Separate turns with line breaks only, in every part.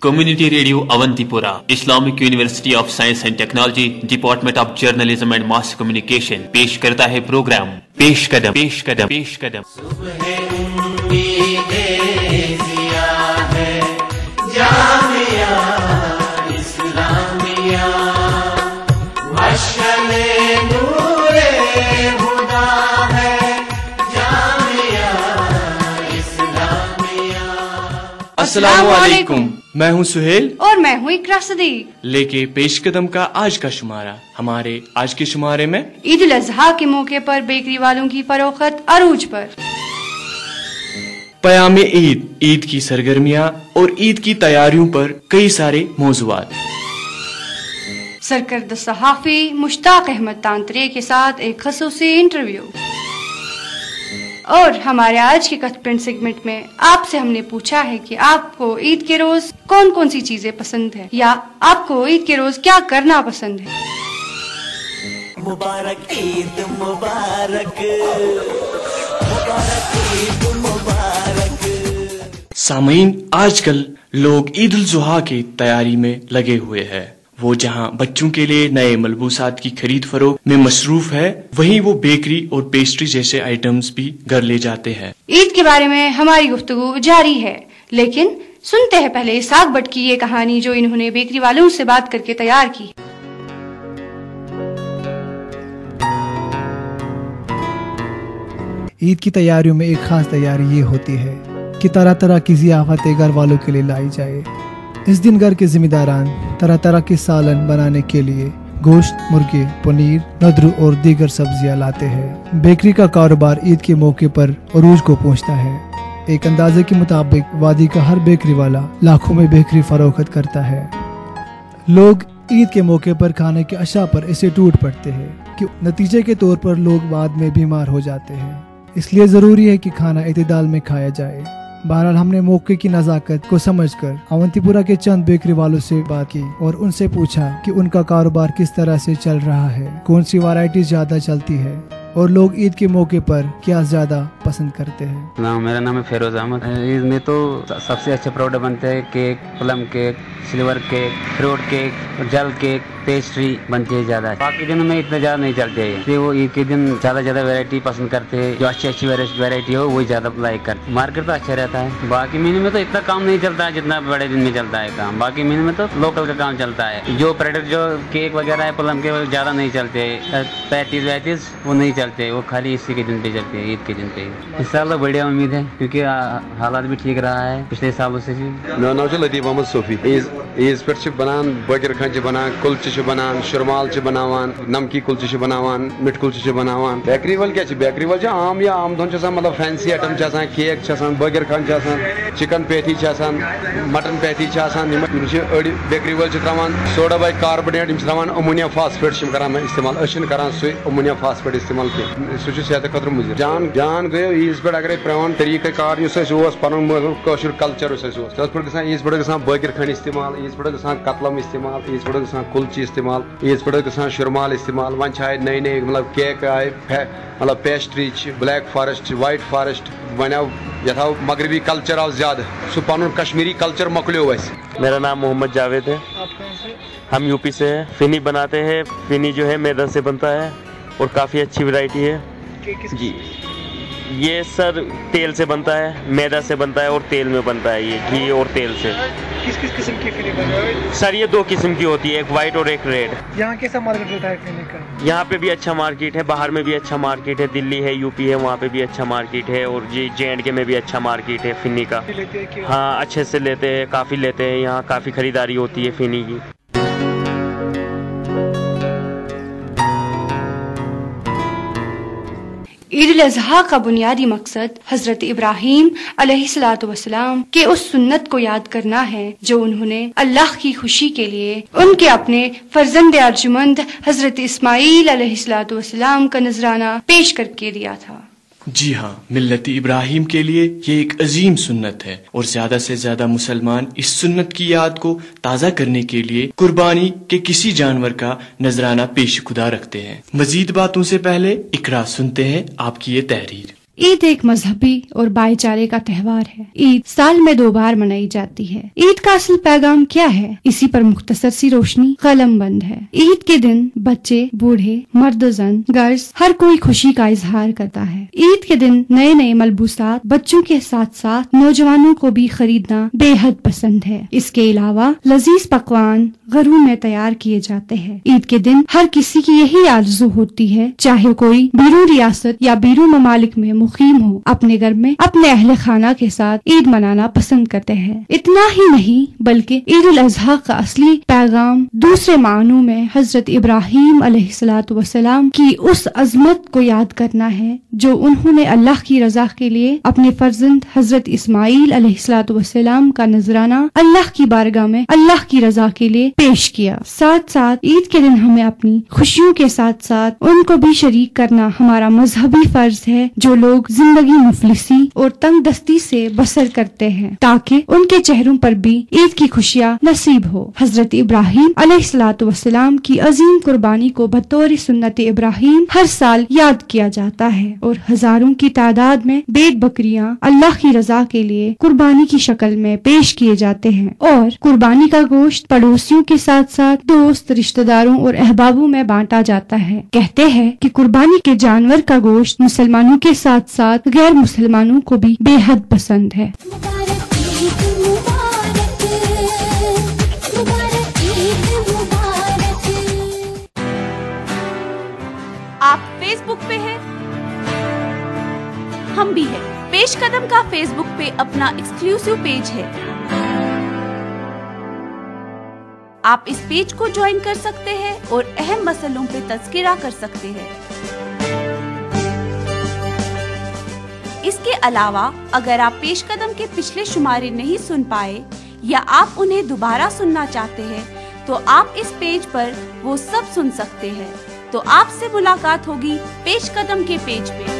Community radio Avanti پورہ، Islamic university of science and technology, department of journalism and mass communication پیش کرتا ہے programme پیش قدم پیش قدم پیش قدم۔
السلام علیکم، میں ہوں سہیل
اور میں ہوں اقرا صدیق۔
لے کے پیش قدم کا آج کا شمارہ۔ ہمارے آج کے شمارے میں
عید الاضحیٰ کے موقع پر بیکری والوں کی فروخت عروج پر،
پیام عید، عید کی سرگرمیاں اور عید کی تیاریوں پر کئی سارے موضوعات،
سرکردہ صحافی مشتاق احمد تانترے کے ساتھ ایک خصوصی انٹرویو، اور ہمارے آج کے کٹ پرنٹ سیگمنٹ میں آپ سے ہم نے پوچھا ہے کہ آپ کو عید کے روز کون کون سی چیزیں پسند ہے، یا آپ کو عید کے روز کیا کرنا پسند ہے۔
مبارک عید مبارک، مبارک عید مبارک۔
سامعین، آج کل لوگ عید الاضحیٰ کی تیاری میں لگے ہوئے ہیں۔ وہ جہاں بچوں کے لیے نئے ملبوسات کی خرید فروخت میں مصروف ہے، وہیں وہ بیکری اور پیسٹری جیسے آئٹمز بھی گھر لے جاتے ہیں۔
عید کے بارے میں ہماری گفتگو جاری ہے، لیکن سنتے ہیں پہلے ساگ بٹ کی یہ کہانی جو انہوں نے بیکری والوں سے بات کر کے تیار کی۔
عید کی تیاریوں میں ایک خاص تیاری یہ ہوتی ہے کہ طرح طرح کی ضیافتیں گھر والوں کے لیے لائی جائے۔ اس دن گھر کے ذمہ داران طرح طرح کے سالن بنانے کے لیے گوشت، مرغے، پنیر، ندرو اور دیگر سبزیاں لاتے ہیں۔ بیکری کا کاروبار عید کے موقع پر عروج کو پہنچتا ہے۔ ایک اندازے کے مطابق وادی کا ہر بیکری والا لاکھوں میں بیکری فروخت کرتا ہے۔ لوگ عید کے موقع پر کھانے کے اشیاء پر ایسے ٹوٹ پڑتے ہیں کہ نتیجے کے طور پر لوگ بعد میں بیمار ہو جاتے ہیں۔ اس لیے ضروری ہے کہ کھانا اعتدال میں کھایا جائے۔ بہرحال ہم نے موقع کی نزاکت کو سمجھ کر اونتی پورہ کے چند بیکری والوں سے بات کی اور ان سے پوچھا کہ ان کا کاروبار کس طرح سے چل رہا ہے، کون سی ویرائٹی زیادہ چلتی ہے اور لوگ عید کے موقع پر کیا زیادہ پسند کرتے ہیں۔
میرا نام ہے فیروز احمد۔ عید میں تو سب سے اچھے پروڈکٹ بنتے ہیں cake, plum cake, silver cake, fruit cake, جل کیک، پیسٹری بنتی ہے زیادہ۔ باقی دنوں میں اتنے زیادہ نہیں چلتے ہیں، اس لیے وہ عید کے دن زیادہ ویرائٹی پسند کرتے ہیں، جو اچھی ویرائٹی ہو وہی زیادہ لائک کرتے ہیں۔ مارکیٹ تو اچھا رہتا ہے۔ باقی مہینے میں تو اتنا کام نہیں چلتا ہے جتنا بڑے دن میں چلتا ہے کام۔ باقی مہینے میں تو لوکل کا کام چلتا ہے۔ جو پروڈکٹ جو کیک وغیرہ ہے، پلم کے زیادہ نہیں چلتے، پیٹیز وہ نہیں چلتے، وہ خالی اسی کے دن پہ چلتے ہیں، عید کے دن پہ۔ اس سال تو بڑھیا امید ہے کیونکہ حالات بھی ٹھیک رہا ہے پچھلے سالوں سے۔
میرا نام ہے لطیف احمد صوفی۔ عیز پہ بنان بٲکِر خانہ بنان، کلچہ بنان، شرمال بناوان، نمکی کلچہ بناوان، مٹھ کلچہ بناوان۔ بیکری وال کیا بیکری وال عام یا عام دۄہن مطلب فینسی آیٹم کیک بٲکِر خانہ چکن پیٹی مٹن پیٹی أڑۍ بیکری وٲلۍ چھِ تراوان سوڈا بائی کاربونیٹ، تراوان امونیا فاسفیٹ کران استعمال۔ أسۍ چھِنہٕ کران سُہ امونیا فاسفیٹ استعمال کینٛہہ، سُہ چھُ صحتہٕ خٲطرٕ مُضِر۔ جان گٔیو عیز پٮ۪ٹھ اگرے پرٛون طریٖقہٕ کار یُس اَسہِ اوس پنُن کٲشُر کلچر یُس اَسہِ اوس تتھ پٮ۪ٹھ گژھان عیز پٮ۪ٹھ گژھان بٲکِر خانہِ استعمال، عیز پٮ۪ٹھ گژھان کتلم استعمال، عیز پٮ۪ٹھ گژھان کلچہِ استعمال، عیز پٮ۪ٹھ گژھان شرمال استعمال۔ وۄنۍ چھِ آیہِ نٔے مطلب کیک آیہِ، مطلب پیسٹری چھِ، بلیک فارسٹ، وائٹ فارسٹ، وۄنۍ آو یتھ آو مغربی کلچر آو زیادٕ، سُہ پنُن کشمیری کلچر مۄکلیو اَسہِ۔
میرا نام محمد جاوید ہے، ہم یو پی سے ہیں۔ فینی بناتے ہیں، فینی جو ہے میدا سے بنتا ہے اور کافی اچھی ورائٹی ہے جی۔ یہ سر تیل سے بنتا ہے، میدا سے بنتا ہے اور تیل میں بنتا ہے، یہ گھی اور تیل سے۔
کس قسم کی فینی بن رہا ہے
سر؟ یہ دو قسم کی ہوتی ہے، ایک وائٹ اور ایک ریڈ۔
یہاں کیسا مارکیٹ ہوتا ہے فینی کا؟
یہاں پہ بھی اچھا مارکیٹ ہے، باہر میں بھی اچھا مارکیٹ ہے، دلی ہے، یو پی ہے، وہاں پہ بھی اچھا مارکیٹ ہے، اور جی JNK میں بھی اچھا مارکیٹ ہے فینی کا۔ ہاں اچھے سے لیتے ہیں، کافی لیتے ہیں، یہاں کافی خریداری ہوتی ہے فینی کی۔
عید الاضحیٰ کا بنیادی مقصد حضرت ابراہیم علیہ الصلوۃ والسلام کے اس سنت کو یاد کرنا ہے جو انہوں نے اللہ کی خوشی کے لیے ان کے اپنے فرزند ارجمند حضرت اسماعیل علیہ الصلوۃ والسلام کا نذرانہ پیش کر کے دیا تھا۔
جی ہاں، ملت ابراہیم کے لیے یہ ایک عظیم سنت ہے، اور زیادہ سے زیادہ مسلمان اس سنت کی یاد کو تازہ کرنے کے لیے قربانی کے کسی جانور کا نذرانہ پیش خدا رکھتے ہیں۔ مزید باتوں سے پہلے اقرا سنتے ہیں آپ کی یہ تحریر۔
ईद एक मजहबी और भाईचारे का त्यौहार है। ईद साल में 2 बार मनाई जाती है। ईद का असल पैगाम क्या है, इसी पर मुख्तसर सी रोशनी कलम बंद है। ईद के दिन बच्चे, बूढ़े, मर्द, जन, गर्ज हर कोई खुशी का इजहार करता है। ईद के दिन नए नए मलबूसात बच्चों के साथ साथ नौजवानों को भी खरीदना बेहद पसंद है। इसके अलावा लजीज पकवान घरों में तैयार किए जाते हैं। ईद के दिन हर किसी की यही आरज़ू होती है, चाहे कोई बैरून रियासत या बैरून ममालिक में मुकीम हो, अपने घर में अपने अहले खाना के साथ ईद मनाना पसंद करते हैं। इतना ही नहीं बल्कि ईद उल अज़हा का असली पैगाम दूसरे मानों में हजरत इब्राहीम अलैहिस्सलाम की उस अजमत को याद करना है जो उन्होंने अल्लाह की रजा के लिए अपने फर्जंद हजरत इस्माईल अलैहिस्सलाम का नजराना अल्लाह की बारगाह में अल्लाह की रजा के लिए पेश किया। साथ साथ ईद के दिन हमें अपनी खुशियों के साथ साथ उनको भी शरीक करना हमारा मजहबी फर्ज है, जो लोग जिंदगी मुफलिसी और तंगदस्ती से बसर करते हैं, ताकि उनके चेहरों पर भी ईद की खुशियाँ नसीब हो। हजरत इब्राहीम अलैहिस्सलाम की अजीम कुर्बानी को बतौर सुन्नत इब्राहीम हर साल याद किया जाता है और हजारों की तादाद में भेड़ बकरियाँ अल्लाह की रजा के लिए कुर्बानी की शक्ल में पेश किए जाते हैं और कुर्बानी का गोश्त पड़ोसियों के साथ साथ दोस्त, रिश्तेदारों और अहबाबों में बांटा जाता है। कहते हैं कि कुर्बानी के जानवर का गोश्त मुसलमानों के साथ साथ गैर मुसलमानों को भी बेहद पसंद है।
आप फेसबुक पे हैं, हम भी हैं। पेश कदम का फेसबुक पे अपना एक्सक्लूसिव पेज है। आप इस पेज को ज्वाइन कर सकते हैं और अहम मसलों पे तज़किरा कर सकते हैं। इसके अलावा अगर आप पेश कदम के पिछले शुमारे नहीं सुन पाए या आप उन्हें दोबारा सुनना चाहते हैं तो आप इस पेज पर वो सब सुन सकते हैं। तो आपसे मुलाकात होगी पेश कदम के पेज पे।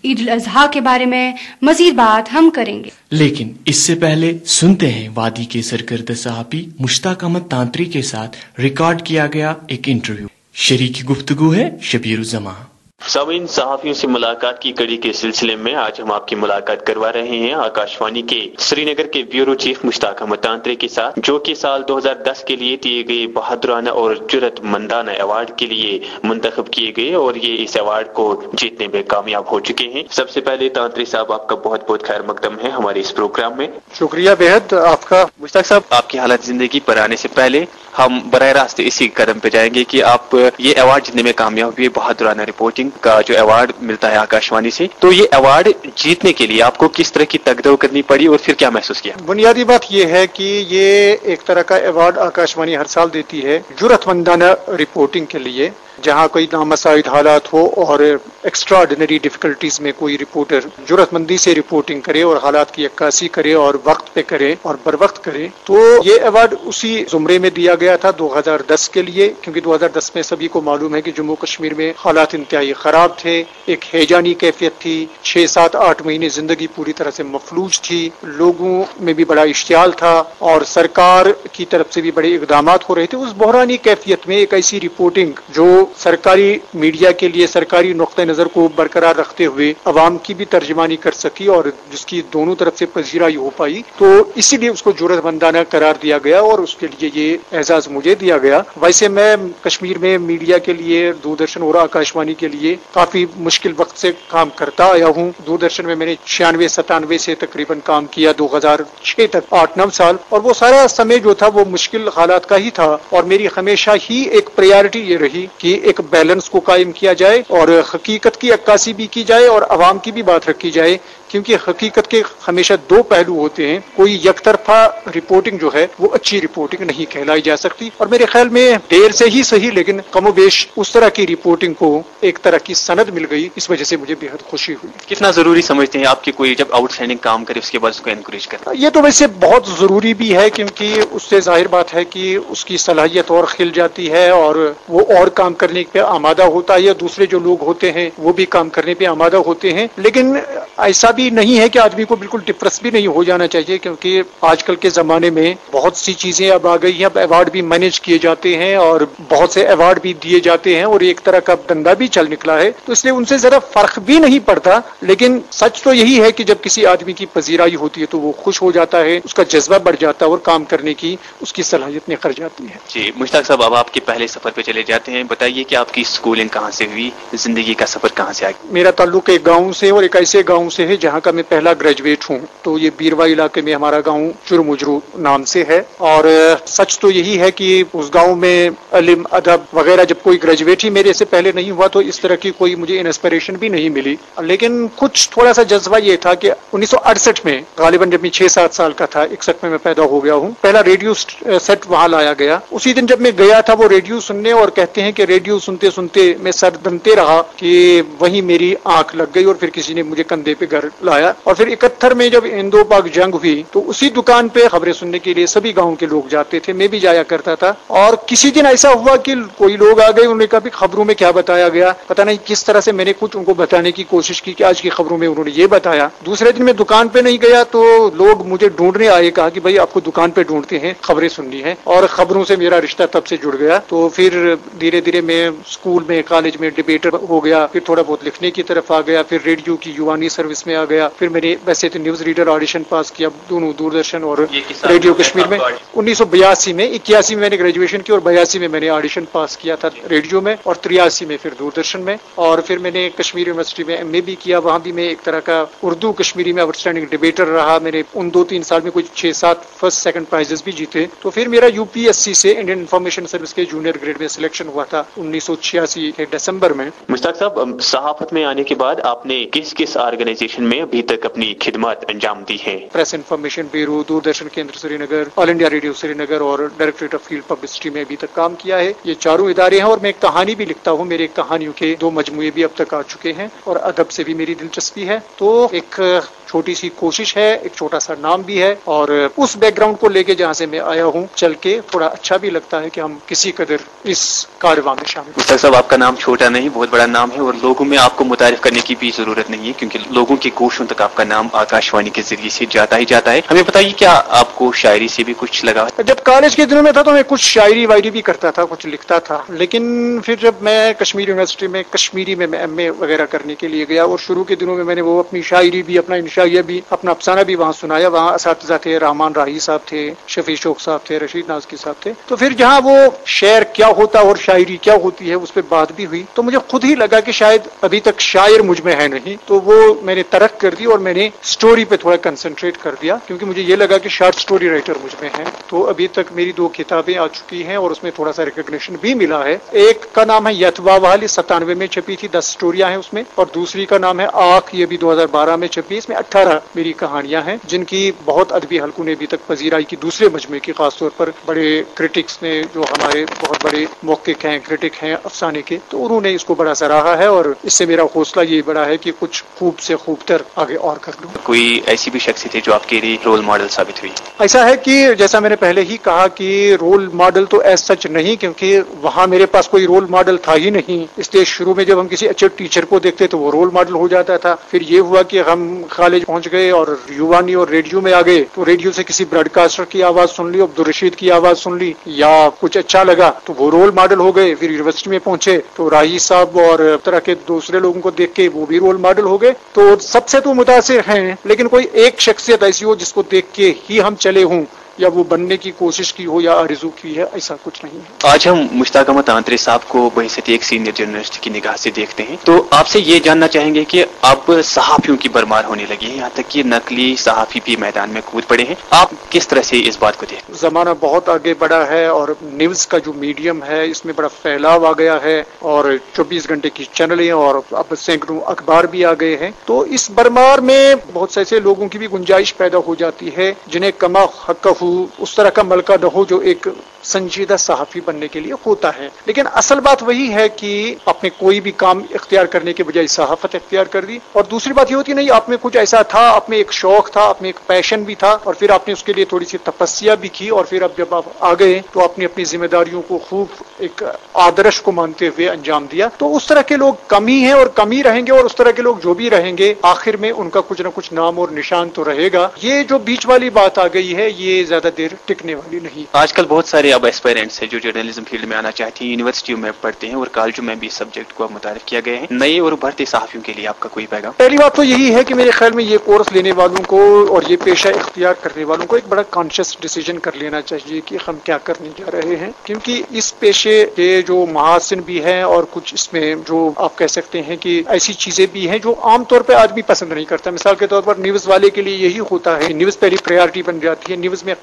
ईद उल अज़हा के बारे में मजीद बात हम करेंगे,
लेकिन इससे पहले सुनते हैं वादी के सरकर्दा सहाफी मुश्ताक अहमद तांत्री के साथ रिकॉर्ड किया गया एक इंटरव्यू। शरीकी गुफ्तगू है शबीर जमा।
सामीन, सहाफियों से मुलाकात की कड़ी के सिलसिले में आज हम आपकी मुलाकात करवा रहे हैं आकाशवाणी के श्रीनगर के ब्यूरो चीफ मुश्ताक अहमद तांत्री के साथ, जो कि साल 2010 के लिए दिए गए बहादुराना और जुर्रतमंदाना अवार्ड के लिए मुंतखब किए गए और ये इस अवार्ड को जीतने में कामयाब हो चुके हैं। सबसे पहले तांत्री साहब, आपका बहुत बहुत खैर मकदम है हमारे इस प्रोग्राम में।
शुक्रिया बेहद आपका।
मुश्ताक साहब, आपकी हालत जिंदगी पर आने से पहले हम बराह रास्त इसी कदम पे जाएंगे कि आप ये अवार्ड जीतने में कामयाब हुए, बहादुराना रिपोर्टिंग का जो अवार्ड मिलता है आकाशवाणी से, तो ये अवार्ड जीतने के लिए आपको किस तरह की तगदो करनी पड़ी और फिर क्या महसूस किया?
बुनियादी बात यह है कि ये एक तरह का अवार्ड आकाशवाणी हर साल देती है जुर्रतमंदाना रिपोर्टिंग के लिए, जहाँ कोई नामसाइद हालात हो और एक्स्ट्रा ऑर्डिनरी डिफिकल्टीज में कोई रिपोर्टर जुर्रतमंदी से रिपोर्टिंग करे और हालात की अक्कासी करे और वक्त पे करे और बर वक्त करे। तो ये अवार्ड उसी जुमरे में दिया गया था 2010 के लिए, क्योंकि 2010 में सभी को मालूम है कि जम्मू कश्मीर में हालात इंतहाई खराब थे, एक हैजानी कैफियत थी, 6, 7, 8 महीने जिंदगी पूरी तरह से मफलूज थी, लोगों में भी बड़ा इश्तियाल था और सरकार की तरफ से भी बड़े इकदाम हो रहे थे। उस बहरानी कैफियत में एक ऐसी रिपोर्टिंग जो सरकारी मीडिया के लिए सरकारी नुक्ते नजर को बरकरार रखते हुए अवाम की भी तर्जमानी कर सकी और जिसकी दोनों तरफ से पजीराई हो पाई, तो इसीलिए उसको जुर्रतमंदाना करार दिया गया और उसके लिए ये एजाज मुझे दिया गया। वैसे मैं कश्मीर में मीडिया के लिए, दूरदर्शन और आकाशवाणी के लिए काफी मुश्किल वक्त से काम करता आया हूँ। दूरदर्शन में मैंने 96-97 से तकरीबन काम किया 2006 तक 8-9 साल, और वो सारा समय जो था वो मुश्किल हालात का ही था और मेरी हमेशा ही एक प्रायोरिटी ये रही कि एक बैलेंस को कायम किया जाए और हकीकत की अक्कासी भी की जाए और अवाम की भी बात रखी जाए, क्योंकि हकीकत के हमेशा 2 पहलू होते हैं। कोई यकतरफा रिपोर्टिंग जो है वो अच्छी रिपोर्टिंग नहीं कहलाई जा सकती और मेरे ख्याल में देर से ही सही लेकिन कमोबेश उस तरह की रिपोर्टिंग को एक तरफ तरह की सनद मिल गई, इस वजह से मुझे बेहद खुशी हुई।
कितना जरूरी समझते हैं आपकी कोई जब आउटस्टैंडिंग काम करे उसके बाद उसको एनकरेज करना?
ये तो वैसे बहुत जरूरी भी है, क्योंकि उससे जाहिर बात है कि उसकी सलाहियत और खिल जाती है और वो और काम करने पे आमादा होता है, या दूसरे जो लोग होते हैं वो भी काम करने पे आमादा होते हैं। लेकिन ऐसा भी नहीं है कि आदमी को बिल्कुल डिप्रेस भी नहीं हो जाना चाहिए, क्योंकि आजकल के जमाने में बहुत सी चीजें अब आ गई हैं। अब अवार्ड भी मैनेज किए जाते हैं और बहुत से अवार्ड भी दिए जाते हैं और एक तरह का धंधा भी चल निकला है, तो इसलिए उनसे जरा फर्क भी नहीं पड़ता। लेकिन सच तो यही है कि जब किसी आदमी की पजीराई होती है तो वो खुश हो जाता है, उसका जज्बा बढ़ जाता है और काम करने की उसकी सलाहियत निखर जाती है।
जी मुश्ताक साहब, अब आपके पहले सफर पे चले जाते हैं। बताइए कि आपकी स्कूलिंग कहाँ से हुई, जिंदगी का सफर कहाँ से आया?
मेरा ताल्लुक एक गाँव से और एक ऐसे गाँव से है जहाँ का मैं पहला ग्रेजुएट हूँ। तो ये बीरवा इलाके में हमारा गाँव चुरमुजरू नाम से है। और सच तो यही है कि उस गाँव में इल्म अदब वगैरह जब कोई ग्रेजुएट ही मेरे से पहले नहीं हुआ तो इस तरह की कोई मुझे इंस्पिरेशन भी नहीं मिली। लेकिन कुछ थोड़ा सा जज्बा ये था कि 1968 में गालिबन जब मैं 6-7 साल का था, 61 में मैं पैदा हो गया हूँ, पहला रेडियो सेट वहाँ लाया गया। उसी दिन जब मैं गया था वो रेडियो सुनने, और कहते हैं कि रेडियो सुनते सुनते मैं सर दनते रहा कि वहीं मेरी आंख लग गई और फिर किसी ने मुझे कंधे पे घर लाया। और फिर 71 में जब इंडो पाक जंग हुई तो उसी दुकान पे खबरें सुनने के लिए सभी गाँव के लोग जाते थे, मैं भी जाया करता था। और किसी दिन ऐसा हुआ कि कोई लोग आ गए, उन्होंने कहा खबरों में क्या बताया गया, पता नहीं किस तरह से मैंने कुछ उनको बताने की कोशिश की कि आज की खबरों में उन्होंने ये बताया। दूसरे दिन मैं दुकान पे नहीं गया तो लोग मुझे ढूंढने आए, कहा कि भाई आपको दुकान पे ढूंढते हैं, खबरें सुननी है। और खबरों से मेरा रिश्ता तब से जुड़ गया। तो फिर धीरे धीरे मैं स्कूल में कॉलेज में डिबेटर हो गया, फिर थोड़ा बहुत लिखने की तरफ आ गया, फिर रेडियो की युवानी सर्विस में आ गया। फिर मैंने वैसे तो न्यूज रीडर ऑडिशन पास किया, दोनों दूरदर्शन और रेडियो कश्मीर में। 1982 में, 81 में मैंने ग्रेजुएशन की और 82 में मैंने ऑडिशन पास किया था रेडियो में, और 83 में फिर दूरदर्शन में। और फिर मैंने कश्मीर यूनिवर्सिटी में एमए भी किया, वहां भी मैं एक तरह का उर्दू कश्मीरी में आउटस्टैंडिंग डिबेटर रहा। मैंने उन 2-3 साल में कुछ 6-7 फर्स्ट सेकंड प्राइजेस भी जीते। तो फिर मेरा यूपीएससी से इंडियन इंफॉर्मेशन सर्विस के जूनियर ग्रेड में सिलेक्शन हुआ था 1986 के दिसंबर में।
मुश्ताक साहब, सहाफत में आने के बाद आपने किस किस ऑर्गेनाइजेशन में अभी तक अपनी खिदमत अंजाम दी है?
प्रेस इंफॉर्मेशन ब्यूरो, दूरदर्शन केंद्र Srinagar, all India radio Srinagar और डायरेक्टरेट ऑफ फील्ड पब्लिसिटी में अभी तक काम किया है। ये चारों इदारे हैं और मैं एक कहानी भी लिखता हूँ। मेरे कहानियों के 2 मजमूए भी अब तक आ चुके हैं और अदब से भी मेरी दिलचस्पी है। तो एक छोटी सी कोशिश है, एक छोटा सा नाम भी है, और उस बैकग्राउंड को लेके जहाँ से मैं आया हूँ चल के थोड़ा अच्छा भी लगता है कि हम किसी कदर इस कारवां में शामिल।
मुश्ताक साहब, आपका नाम छोटा नहीं, बहुत बड़ा नाम है और लोगों में आपको मुतारिफ करने की भी जरूरत नहीं है, क्योंकि लोगों के गोशों तक आपका नाम आकाशवाणी के जरिए से जाता ही जाता है। हमें बताइए, क्या आपको शायरी से भी कुछ लगा?
जब कॉलेज के दिनों में था तो मैं कुछ शायरी वायरी भी करता था, कुछ लिखता था। लेकिन फिर जब मैं कश्मीर यूनिवर्सिटी में कश्मीरी में एमए वगैरह करने के लिए गया, और शुरू के दिनों में मैंने वो अपनी शायरी भी, अपना इंशाइया भी, अपना अफसाना भी वहाँ सुनाया। वहाँ असातिज़ा थे, रहमान राही साहब थे, शफी शोक साहब थे, रशीद नाज़की साहब थे। तो फिर जहाँ वो शेर क्या होता और शायरी क्या होती है उस पर बात भी हुई, तो मुझे खुद ही लगा कि शायद अभी तक शायर मुझ में है नहीं। तो वो मैंने तरक कर दी और मैंने स्टोरी पे थोड़ा कंसंट्रेट कर दिया, क्योंकि मुझे ये लगा कि शॉर्ट स्टोरी राइटर मुझ में है। तो अभी तक मेरी 2 किताबें आ चुकी हैं और उसमें थोड़ा सा रिकॉग्निशन भी मिला है। एक का नाम है यथवा वाली, 97 में छपी थी, 10 स्टोरियां हैं उसमें, और दूसरी का नाम है आँख, ये भी 2012 में छपी। इसमें 18 मेरी कहानियां हैं जिनकी बहुत अदबी हलकों ने अभी तक पजीराई की। दूसरे मजमे की खासतौर पर बड़े क्रिटिक्स ने, जो हमारे बहुत बड़े मौक़िक़ हैं, क्रिटिक हैं अफसाने के, तो उन्होंने इसको बड़ा सराहा है और इससे मेरा हौसला ये बड़ा है कि कुछ खूब से खूब तर आगे और कर लूं।
कोई ऐसी भी शख्सियत है जो आपके लिए रोल मॉडल साबित हुई?
ऐसा है कि जैसा मैंने पहले ही कहा कि रोल मॉडल तो एज सच नहीं, क्योंकि वहां मेरे पास कोई रोल मॉडल था ही नहीं। इसलिए शुरू में जब हम किसी अच्छे टीचर को देखते तो वो रोल मॉडल हो जाता था। फिर ये हुआ कि हम कॉलेज पहुंच गए और युवानी और रेडियो में आ गए, तो रेडियो से किसी ब्रॉडकास्टर की आवाज सुन ली, अब्दुल रशीद की आवाज सुन ली, या कुछ अच्छा लगा तो वो रोल मॉडल हो गए। फिर यूनिवर्सिटी में पहुंचे तो राही साहब और तरह के दूसरे लोगों को देख के वो भी रोल मॉडल हो गए। तो सबसे तो मुतासिर हैं, लेकिन कोई एक शख्सियत ऐसी हो जिसको देख के ही हम चले हों या वो बनने की कोशिश की हो या आरज़ू की है, ऐसा कुछ नहीं है।
आज हम मुश्ताक अहमद तांतरे साहब को बहैसियत एक सीनियर जर्नलिस्ट की निगाह से देखते हैं, तो आपसे ये जानना चाहेंगे कि अब सहाफियों की भरमार होने लगी है, यहाँ तक कि नकली सहाफी भी मैदान में कूद पड़े हैं। आप किस तरह से इस बात को देखते हैं?
जमाना बहुत आगे बढ़ा है और न्यूज का जो मीडियम है इसमें बड़ा फैलाव आ गया है और 24 घंटे की चैनलें और अब सैकड़ों अखबार भी आ गए हैं। तो इस भरमार में बहुत से ऐसे लोगों की भी गुंजाइश पैदा हो जाती है जिन्हें कमा हक हो, उस तरह का मलका न हो जो एक संजीदा सहाफी बनने के लिए होता है। लेकिन असल बात वही है कि आपने कोई भी काम इख्तियार करने के बजाय सहाफत इख्तियार कर दी। और दूसरी बात ये होती नहीं, आप में कुछ ऐसा था, आप में एक शौक था, आप में एक पैशन भी था, और फिर आपने उसके लिए थोड़ी सी तपस्या भी की, और फिर अब जब आप आ गए तो आपने अपनी जिम्मेदारियों को खूब एक आदर्श को मानते हुए अंजाम दिया। तो उस तरह के लोग कम ही हैं और कम ही रहेंगे, और उस तरह के लोग जो भी रहेंगे आखिर में उनका कुछ न कुछ नाम और निशान तो रहेगा। ये जो बीच वाली बात आ गई है ये ज्यादा देर टिकने वाली नहीं।
आजकल बहुत सारे अब एस्पायरेंट्स हैं जो जर्नलिज्म फील्ड में आना चाहते हैं, यूनिवर्सिटियों में पढ़ते हैं और कॉलेजों में भी इस सब्जेक्ट को मुतारिफ किया गया है। नए और उभरते सहाफियों के लिए आपका कोई पैगाम?
पहली बात तो यही है कि मेरे ख्याल में ये कोर्स लेने वालों को और ये पेशा इख्तियार करने वालों को एक बड़ा कॉन्शियस डिसीजन कर लेना चाहिए कि हम क्या करने जा रहे हैं, क्योंकि इस पेशे के जो महासिन भी हैं और कुछ इसमें जो आप कह सकते हैं कि ऐसी चीजें भी हैं जो आमतौर पर आदमी पसंद नहीं करता। मिसाल के तौर पर न्यूज वाले के लिए यही होता है, न्यूज पहली प्रायोरिटी बन जाती है, न्यूज में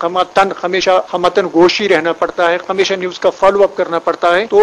हमेशा हमतन गोशी रहना पड़ता है, हमेशा न्यूज का फॉलो अप करना पड़ता है। तो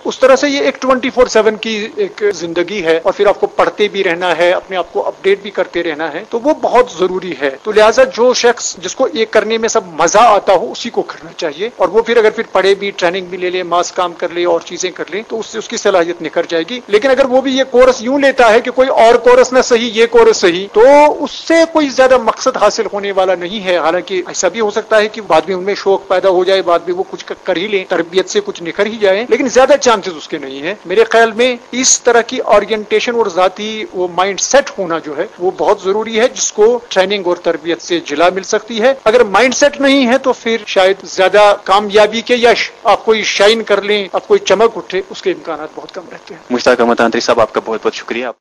उस तरह से ये एक 24/7 की एक जिंदगी है, और फिर आपको पढ़ते भी रहना है, अपने आप को अपडेट भी करते रहना है, तो वो बहुत जरूरी है। तो लिहाजा जो शख्स जिसको ये करने में सब मजा आता हो उसी को करना चाहिए, और वो फिर अगर फिर पढ़े भी, ट्रेनिंग भी ले ले, मास काम कर ले और चीजें कर ले, तो उससे उसकी सलाहियत निखर जाएगी। लेकिन अगर वो भी ये कोर्स यूं लेता है कि कोई और कोर्स ना सही ये कोर्स सही, तो उससे कोई ज्यादा मकसद हासिल होने वाला नहीं है। हालांकि ऐसा भी हो सकता है कि बाद में उनमें शौक पैदा हो जाए, बाद में वो कुछ कर ही ले, तरबियत से कुछ निखर ही जाए, लेकिन ज्यादा चांसेस उसके नहीं है। मेरे ख्याल में इस तरह की ओरिएंटेशन और जाती वो माइंड सेट होना जो है वो बहुत जरूरी है, जिसको ट्रेनिंग और तरबियत से जिला मिल सकती है। अगर माइंड सेट नहीं है तो फिर शायद ज्यादा कामयाबी के या आप कोई शाइन कर लें, आप कोई चमक उठे, उसके इम्कान बहुत कम रहते हैं।
मुश्ताक अहमद तांतरी साहब, आपका बहुत बहुत शुक्रिया।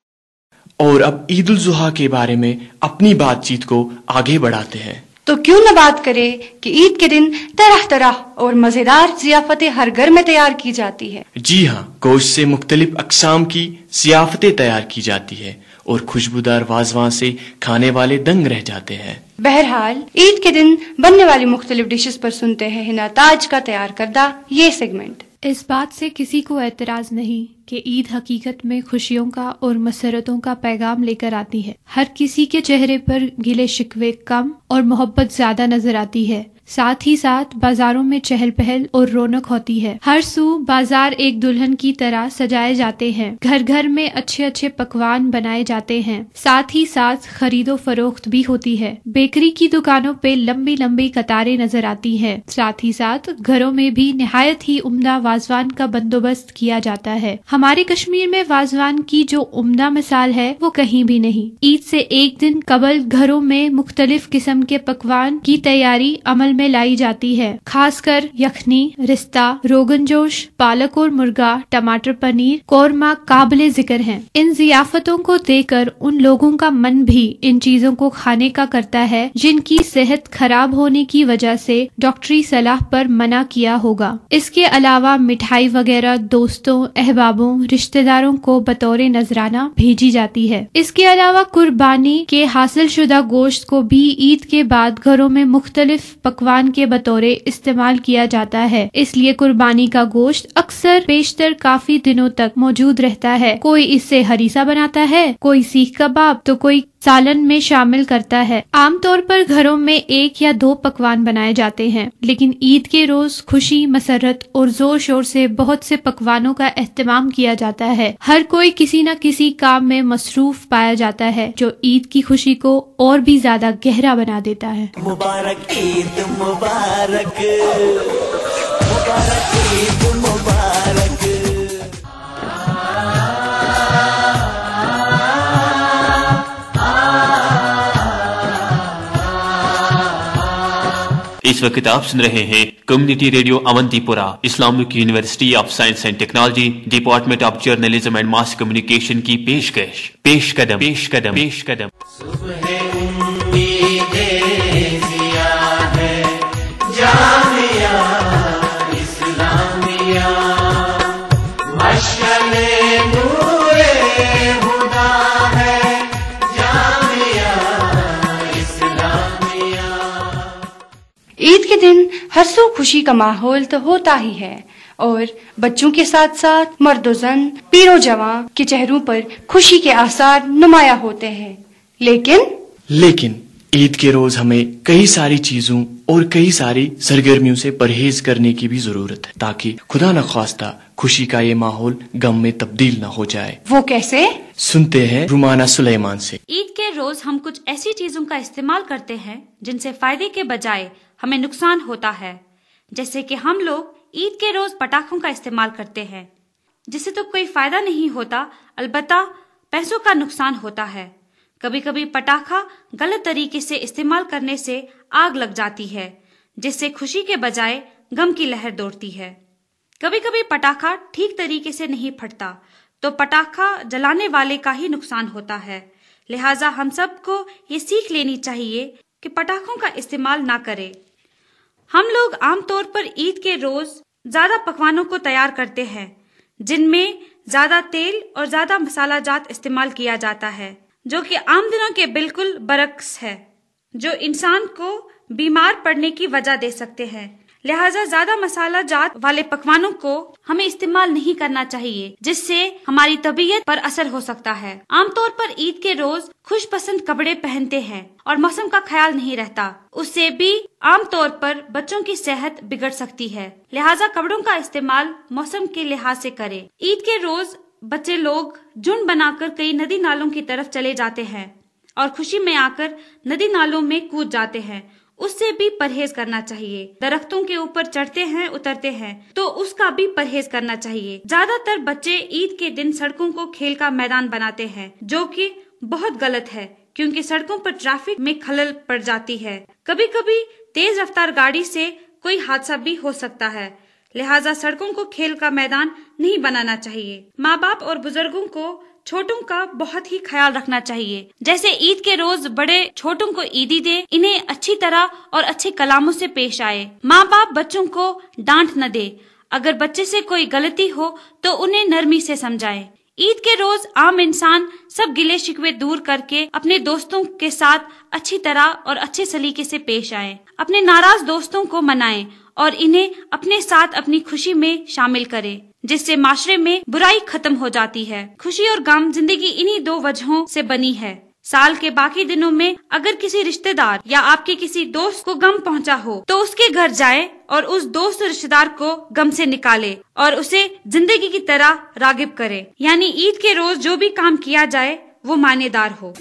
और अब ईद उल जुहा के बारे में अपनी बातचीत को आगे बढ़ाते हैं।
तो क्यों न बात करें कि ईद के दिन तरह तरह और मजेदार जियाफतें हर घर में तैयार की जाती है।
जी हाँ, गोश्त से मुख्तलिफ अक़साम की जियाफतें तैयार की जाती है और खुशबूदार वाजवान से खाने वाले दंग रह जाते हैं।
बहरहाल ईद के दिन बनने वाली मुख्तलिफ डिशेस पर सुनते हैं हिना ताज का तैयार करदा ये सेगमेंट।
इस बात से किसी को एतराज नहीं कि ईद हकीकत में खुशियों का और मसरतों का पैगाम लेकर आती है। हर किसी के चेहरे पर गिले शिकवे कम और मोहब्बत ज्यादा नजर आती है। साथ ही साथ बाजारों में चहल पहल और रौनक होती है। हर सू बाजार एक दुल्हन की तरह सजाए जाते हैं। घर घर में अच्छे अच्छे पकवान बनाए जाते हैं। साथ ही साथ खरीदो फरोख्त भी होती है। बेकरी की दुकानों पे लंबी लंबी कतारें नजर आती हैं। साथ ही साथ घरों में भी निहायत ही उम्दा वाजवान का बंदोबस्त किया जाता है। हमारे कश्मीर में वाजवान की जो उम्दा मिसाल है वो कहीं भी नहीं। ईद से एक दिन कबल घरों में मुख्तलिफ किस्म के पकवान की तैयारी अमल में लाई जाती है। खासकर यखनी, रिश्ता, रोगन जोश, पालक और मुर्गा, टमाटर पनीर, कौरमा काबिले जिक्र हैं। इन जियाफतों को देखकर उन लोगों का मन भी इन चीजों को खाने का करता है जिनकी सेहत खराब होने की वजह से डॉक्टरी सलाह पर मना किया होगा। इसके अलावा मिठाई वगैरह दोस्तों, अहबाबों, रिश्तेदारों को बतौर नजराना भेजी जाती है। इसके अलावा कुर्बानी के हासिल शुदा गोश्त को भी ईद के बाद घरों में मुख्तलिफ पकवान के बतौरे इस्तेमाल किया जाता है। इसलिए कुर्बानी का गोश्त अक्सर बेशतर काफी दिनों तक मौजूद रहता है। कोई इससे हरीसा बनाता है, कोई सीख कबाब, तो कोई सालन में शामिल करता है। आमतौर पर घरों में 1 या 2 पकवान बनाए जाते हैं, लेकिन ईद के रोज खुशी, मसरत और जोर शोर से बहुत से पकवानों का एहतमाम किया जाता है। हर कोई किसी न किसी काम में मसरूफ पाया जाता है, जो ईद की खुशी को और भी ज्यादा गहरा बना देता है।
मुबारक ईद मुबारक, मुबारक ईद मुबारक।
इस वक्त आप सुन रहे हैं community radio Awantipora, Islamic University of Science and Technology, department of journalism and mass communication की पेशकश। पेश कदम।
ईद के दिन हर्षो खुशी का माहौल तो होता ही है, और बच्चों के साथ साथ मर्दो जन, पीरो जवान के चेहरों पर खुशी के आसार नुमाया होते हैं। लेकिन
ईद के रोज हमें कई सारी चीजों और कई सारी सरगर्मियों से परहेज करने की भी जरूरत है ताकि खुदा न ख्वास्ता खुशी का ये माहौल गम में तब्दील न हो जाए।
वो कैसे?
सुनते हैं रुमाना सुलेमान से।
ईद के रोज हम कुछ ऐसी चीजों का इस्तेमाल करते हैं जिनसे फायदे के बजाय हमें नुकसान होता है। जैसे कि हम लोग ईद के रोज पटाखों का इस्तेमाल करते हैं, जिससे तो कोई फायदा नहीं होता, अलबत्ता पैसों का नुकसान होता है। कभी कभी पटाखा गलत तरीके से इस्तेमाल करने से आग लग जाती है, जिससे खुशी के बजाय गम की लहर दौड़ती है। कभी कभी पटाखा ठीक तरीके से नहीं फटता तो पटाखा जलाने वाले का ही नुकसान होता है। लिहाजा हम सबको ये सीख लेनी चाहिए कि पटाखों का इस्तेमाल ना करें। हम लोग आमतौर पर ईद के रोज ज्यादा पकवानों को तैयार करते हैं, जिनमें ज्यादा तेल और ज्यादा मसाला जात इस्तेमाल किया जाता है, जो कि आम दिनों के बिल्कुल बरक्स है, जो इंसान को बीमार पड़ने की वजह दे सकते हैं। लिहाजा ज्यादा मसाला जात वाले पकवानों को हमें इस्तेमाल नहीं करना चाहिए, जिससे हमारी तबीयत पर असर हो सकता है। आमतौर पर ईद के रोज खुश पसंद कपड़े पहनते हैं और मौसम का ख्याल नहीं रहता, उससे भी आमतौर पर बच्चों की सेहत बिगड़ सकती है। लिहाजा कपड़ों का इस्तेमाल मौसम के लिहाज से करें। ईद के रोज बच्चे लोग झुंड बनाकर कई नदी नालों की तरफ चले जाते हैं और खुशी में आकर नदी नालों में कूद जाते हैं, उससे भी परहेज करना चाहिए। दरख्तों के ऊपर चढ़ते हैं उतरते हैं तो उसका भी परहेज करना चाहिए। ज्यादातर बच्चे ईद के दिन सड़कों को खेल का मैदान बनाते हैं, जो कि बहुत गलत है, क्योंकि सड़कों पर ट्रैफिक में खलल पड़ जाती है। कभी कभी तेज रफ्तार गाड़ी से कोई हादसा भी हो सकता है। लिहाजा सड़कों को खेल का मैदान नहीं बनाना चाहिए। माँ बाप और बुजुर्गों को छोटों का बहुत ही ख्याल रखना चाहिए। जैसे ईद के रोज बड़े छोटों को ईदी दे, इन्हें अच्छी तरह और अच्छे कलामों से पेश आए। माँ बाप बच्चों को डांट न दे। अगर बच्चे से कोई गलती हो तो उन्हें नरमी से समझाए। ईद के रोज आम इंसान सब गिले शिकवे दूर करके अपने दोस्तों के साथ अच्छी तरह और अच्छे सलीके से पेश आए। अपने नाराज दोस्तों को मनाएं और इन्हें अपने साथ अपनी खुशी में शामिल करें, जिससे माशरे में बुराई खत्म हो जाती है। खुशी और गम जिंदगी इन्हीं दो वजहों से बनी है। साल के बाकी दिनों में अगर किसी रिश्तेदार या आपके किसी दोस्त को गम पहुंचा हो तो उसके घर जाए और उस दोस्त रिश्तेदार को गम से निकाले और उसे जिंदगी की तरह रागिब करे। यानी ईद के रोज जो भी काम किया जाए वो मानेदार हो।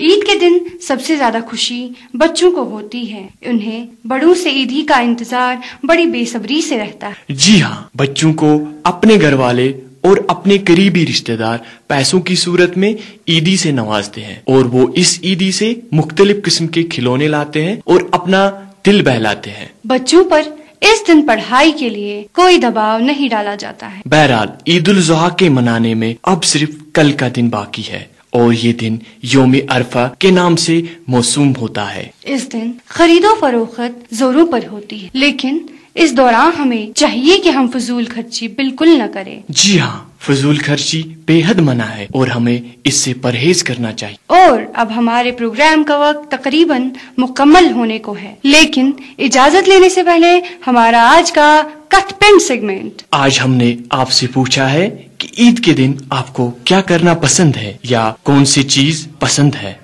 ईद के दिन सबसे ज्यादा खुशी बच्चों को होती है। उन्हें बड़ों से ईदी का इंतजार बड़ी बेसब्री से रहता है।
जी हाँ, बच्चों को अपने घर वाले और अपने करीबी रिश्तेदार पैसों की सूरत में ईदी से नवाजते हैं और वो इस ईदी से मुख्तलिफ किस्म के खिलौने लाते हैं और अपना दिल बहलाते हैं।
बच्चों पर इस दिन पढ़ाई के लिए कोई दबाव नहीं डाला जाता है।
बहरहाल ईद उल जुहा के मनाने में अब सिर्फ कल का दिन बाकी है और ये दिन यौम अरफा के नाम से मौसूम होता है।
इस दिन खरीदो फरोख्त जोरों पर होती है, लेकिन इस दौरान हमें चाहिए कि हम फजूल खर्ची बिल्कुल न करें।
जी हाँ, फजूल खर्ची बेहद मना है और हमें इससे परहेज करना चाहिए।
और अब हमारे प्रोग्राम का वक्त तकरीबन मुकम्मल होने को है, लेकिन इजाजत लेने से पहले हमारा आज का कट पेंट सेगमेंट।
आज हमने आपसे पूछा है कि ईद के दिन आपको क्या करना पसंद है या कौन सी चीज पसंद है।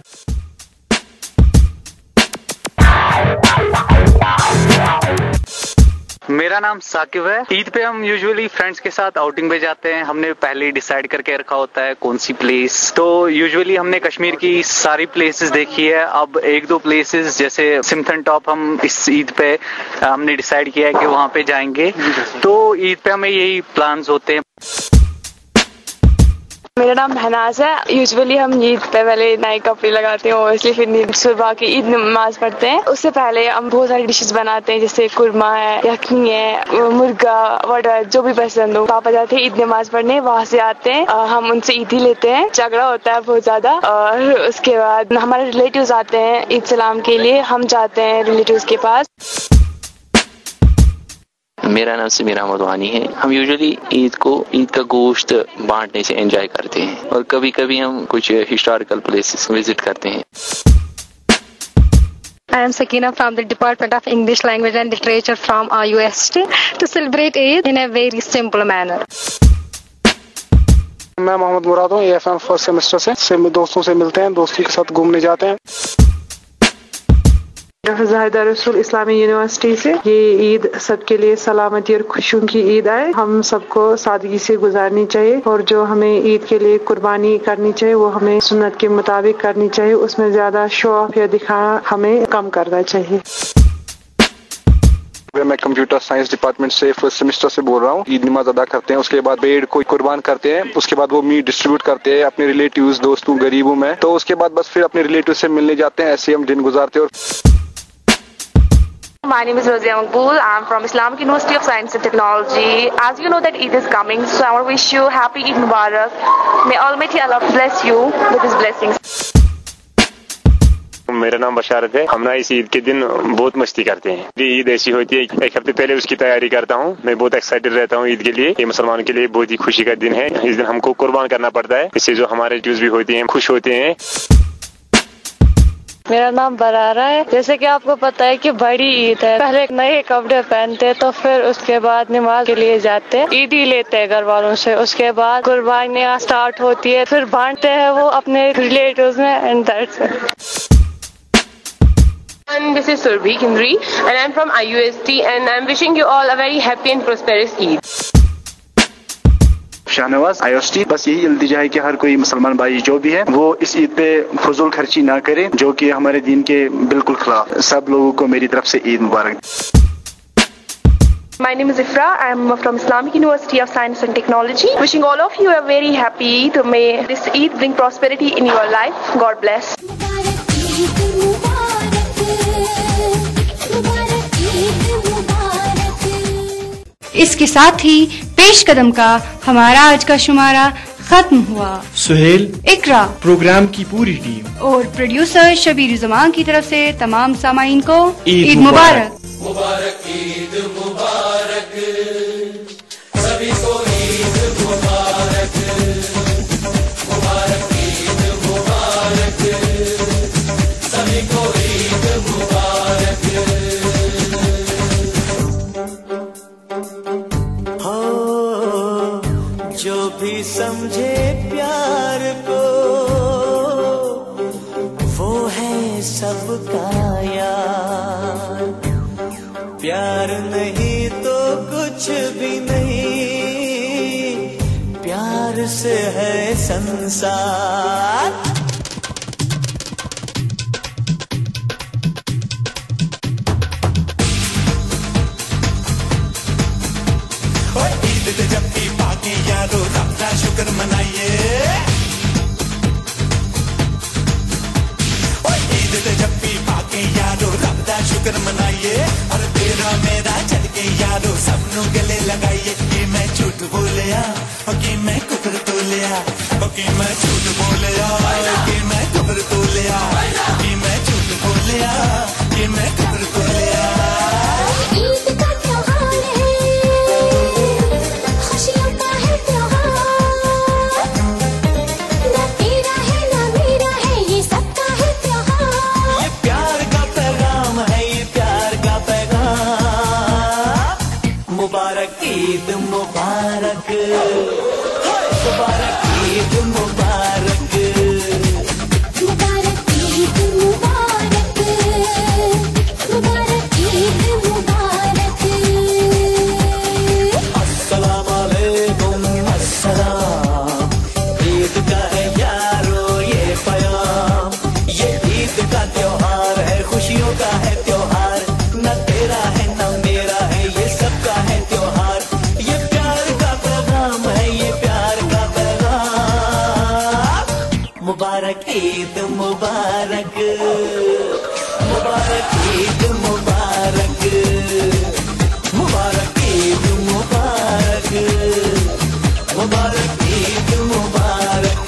मेरा नाम साकिब है। ईद पे हम यूजुअली फ्रेंड्स के साथ आउटिंग पे जाते हैं। हमने पहले ही डिसाइड करके रखा होता है कौन सी प्लेस। तो यूजुअली हमने कश्मीर की सारी प्लेसेस देखी है। अब एक दो प्लेसेस जैसे सिमथन टॉप हम इस ईद पे हमने डिसाइड किया है कि वहाँ पे जाएंगे। तो ईद पे हमें यही प्लान्स होते हैं।
मेरा नाम महनाज है। यूजुअली हम ईद पे पहले नए कपड़े लगाते हैं और इसलिए फिर सुबह की ईद नमाज पढ़ते हैं। उससे पहले हम बहुत सारी डिशेस बनाते हैं, जैसे कुरमा है, यखनी है, मुर्गा वगैरह जो भी पसंद हो। पापा जाते हैं ईद नमाज पढ़ने, वहाँ से आते हैं, हम उनसे ईद ही लेते हैं। झगड़ा होता है बहुत ज्यादा और उसके बाद हमारे रिलेटिव्स आते हैं ईद सलाम के लिए, हम जाते हैं रिलेटिव्स के पास।
मेरा नाम समीर अहमद वानी है। हम यूजुअली ईद का गोश्त बांटने से एंजॉय करते हैं और कभी कभी हम कुछ हिस्टोरिकल प्लेसेस विजिट करते हैं।
I am Sakina from the Department of English Language and Literature from UST to celebrate Eid in a very simple manner.
मैं मोहम्मद मुराद हूँ, AFM फर्स्ट सेमेस्टर से दोस्तों से मिलते हैं, दोस्तों के साथ घूमने जाते हैं।
ज़ाहिदा रसूल इस्लामी यूनिवर्सिटी से। ये ईद सबके लिए सलामती और खुशियों की ईद आए। हम सबको सादगी से गुजारनी चाहिए और जो हमें ईद के लिए कुर्बानी करनी चाहिए वो हमें सुन्नत के मुताबिक करनी चाहिए। उसमें ज्यादा शो ऑफ या दिखाना हमें कम करना चाहिए।
मैं कंप्यूटर साइंस डिपार्टमेंट से फर्स्ट सेमेस्टर से बोल रहा हूँ। ईद नमाज अदा करते हैं, उसके बाद भेड़ को कुर्बान करते हैं, उसके बाद वो मीट डिस्ट्रीब्यूट करते हैं अपने रिलेटिव्स, दोस्तों, गरीबों में। तो उसके बाद बस फिर अपने रिलेटिव से मिलने जाते हैं। ऐसे हम दिन गुजारते हैं।
My name is Razia Maqbool. I'm from Islamic University of Science and Technology. As you know that Eid is coming, so I want to wish you happy Eid Mubarak. May Almighty Allah bless you with His blessings.
मेरा नाम बशारत है। हम ना इस ईद के दिन बहुत मस्ती करते हैं। ये ईद ऐसी होती है, एक हफ्ते पहले उसकी तैयारी करता हूँ। मैं बहुत एक्साइटेड रहता हूँ ईद के लिए। ये मुसलमानों के लिए बहुत ही खुशी का दिन है। इस दिन हमको कुर्बान करना पड़ता है, इससे जो हमारे जूस भी होते हैं खुश होते हैं।
मेरा नाम बरारा है। जैसे कि आपको पता है कि बड़ी ईद है, पहले नए कपड़े पहनते हैं, तो फिर उसके बाद नमाज के लिए जाते हैं, ईदी लेते हैं घर वालों से। उसके बाद कुर्बानियाँ स्टार्ट होती है, फिर बांटते हैं वो अपने रिलेटिव्स में। And that's it.
And this is Surbi Kindri and I'm from IUST and I'm wishing you all a very happy and prosperous Eid.
Shahnawaz IUST। बस यही इल्तिजा है कि हर कोई मुसलमान भाई जो भी है वो इस ईद पे फजूल खर्ची ना करे, जो कि हमारे दीन के बिल्कुल खिलाफ। सब लोगों को मेरी तरफ से ईद मुबारक।
My name is Ifra. I am from Islamic University of Science and Technology. Wishing all of you a very happy Eid. May this Eid bring prosperity in your life. God bless.
इसके साथ ही पेश कदम का हमारा आज का शुमारा खत्म हुआ।
सुहेल,
इकरा,
programme की पूरी टीम
और प्रोड्यूसर शबीर जमान की तरफ से तमाम सामाइन को
ईद
मुबारक।
मुबारक ईद मुबारक, सभी को ईद मुबारक। मुबारक ईद मुबारक, सभी को ईद मुबारक। हो जो भी समझे प्यार को, वो है सबका यार। प्यार नहीं तो कुछ भी नहीं, प्यार से है संसार। ईद जब भी पाके यारो रब का शुक्र मनाइए। ईद जब भी पाके यारो रब का शुक्र मनाइए। और तेरा मेरा चल के यारो सबनों गले लगाइए। कि मैं झूठ बोलिया, कि मैं कुफर तोलिया, कि मैं झूठ बोलिया, कि मैं कुफर तोलिया, कि मैं झूठ बोलिया, कि मैं कुफर तोलिया। ईद का त्योहार है, खुशियों का है त्योहार। ना तेरा है ना मेरा है, ये सबका है त्योहार। ये प्यार का पैगाम है, ये प्यार का पैगाम। मुबारक ईद मुबारक, मुबारक ईद मुबारक। मुबारक ईद मुबारक, मुबारक ईद मुबारक। अस्सलाम वालेकुम अस्सलाम। ईद का है यारो ये पैगाम। ये ईद का त्योहार है, खुशियों का है त्योहार। न तेरा है न मेरा है, ये सबका है त्योहार। ये प्यार का पैगाम है, ये प्यार का पैगाम। मुबारक ईद मुबारक, मुबारक ईद मुबारक। मुबारक ईद मुबारक, मुबारक ईद मुबारक।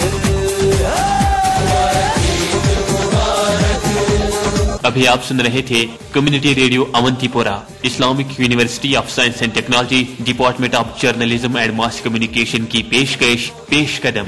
अभी आप सुन रहे थे community radio Awantipora, Islamic University of Science and Technology, department of journalism and mass communication की पेशकश पेश कदम।